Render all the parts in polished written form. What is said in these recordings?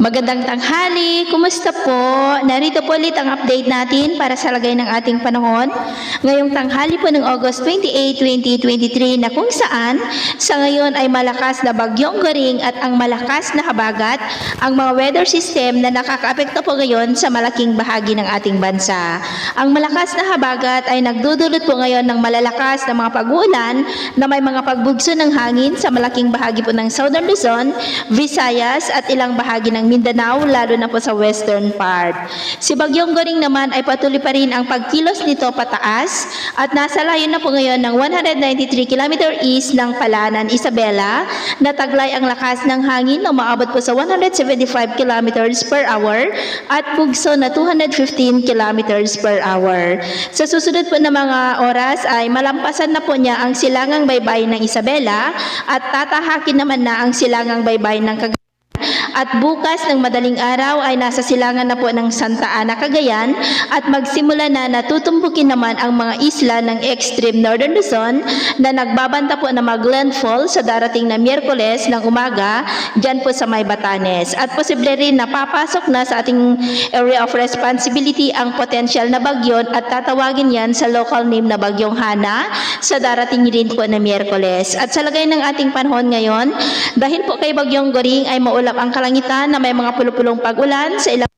Magandang tanghali, kumusta po? Narito po ulit ang update natin para sa lagay ng ating panahon. Ngayong tanghali po ng August 28, 2023 na kung saan sa ngayon ay malakas na bagyong Goring at ang malakas na habagat ang mga weather system na nakakaapekto po ngayon sa malaking bahagi ng ating bansa. Ang malakas na habagat ay nagdudulot po ngayon ng malalakas na mga pag-uulan na may mga pagbugso ng hangin sa malaking bahagi po ng Southern Luzon, Visayas at ilang bahagi ng Mindanao, lalo na po sa western part. Si Bagyong Goring naman ay patuloy pa rin ang pagkilos nito pataas at nasa layo na po ngayon ng 193 km east ng Palanan, Isabela, na taglay ang lakas ng hangin na umaabot po sa 175 km per hour at bugso na 215 km per hour. Sa susunod po na mga oras ay malampasan na po niya ang silangang baybayin ng Isabela at tatahakin naman na ang silangang baybayin ng Cagayan. At bukas ng madaling araw ay nasa silangan na po ng Santa Ana, Cagayan at magsimula na natutumbukin naman ang mga isla ng extreme northern Luzon na nagbabanta po na mag-landfall sa darating na Miyerkules ng umaga dyan po sa May Batanes. At posible rin na papasok na sa ating area of responsibility ang potential na bagyo at tatawagin yan sa local name na Bagyong Hana sa darating rin po na Miyerkules. At sa lagay ng ating panahon ngayon, dahil po kay Bagyong Goring ay maulap ang kalangitan na may mga pulupulong pag-ulan sa ilang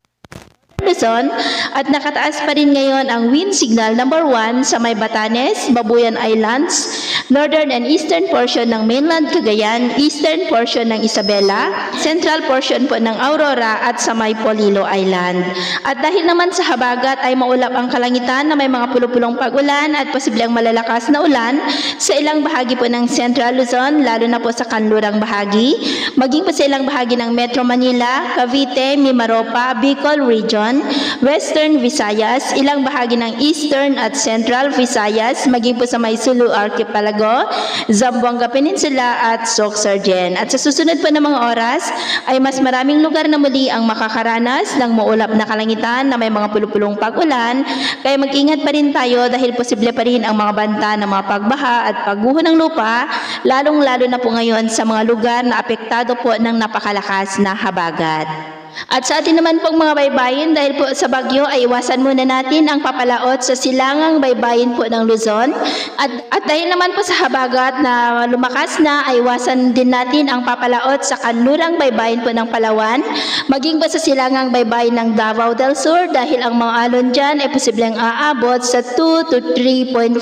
Luzon at nakataas pa rin ngayon ang wind signal number 1 sa May Batanes, Babuyan Islands, northern and eastern portion ng mainland Cagayan, eastern portion ng Isabela, central portion po ng Aurora at sa May Polillo Island. At dahil naman sa habagat ay maulap ang kalangitan na may mga pulupulong pag-ulan at posibleng malalakas na ulan sa ilang bahagi po ng Central Luzon, lalo na po sa kanlurang bahagi, maging po sa ilang bahagi ng Metro Manila, Cavite, Mimaropa, Bicol Region, Western Visayas, ilang bahagi ng Eastern at Central Visayas, maging po sa may Sulu Archipelago, Zamboanga Peninsula at Sorsogon. At sa susunod po ng mga oras ay mas maraming lugar na muli ang makakaranas ng maulap na kalangitan na may mga pulupulong pag-ulan, kaya mag-ingat pa rin tayo dahil posible pa rin ang mga banta ng mga pagbaha at pagguho ng lupa, lalong-lalo na po ngayon sa mga lugar na apektado po ng napakalakas na habagat. At sa atin naman pong mga baybayin, dahil po sa bagyo ay iwasan muna natin ang papalaot sa silangang baybayin po ng Luzon. At dahil naman po sa habagat na lumakas na, ay iwasan din natin ang papalaot sa kanlurang baybayin po ng Palawan, maging po sa silangang baybayin ng Davao del Sur dahil ang mga alon dyan ay posibleng aabot sa 2 to 3.5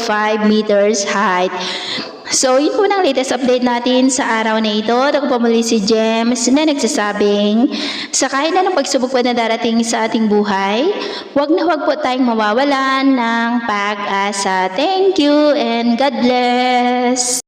meters height. So, yun po ng latest update natin sa araw na ito. Ako po muli si James na nagsasabing, sa kahit na ng pagsubok po na darating sa ating buhay, huwag na huwag po tayong mawawalan ng pag-asa. Thank you and God bless!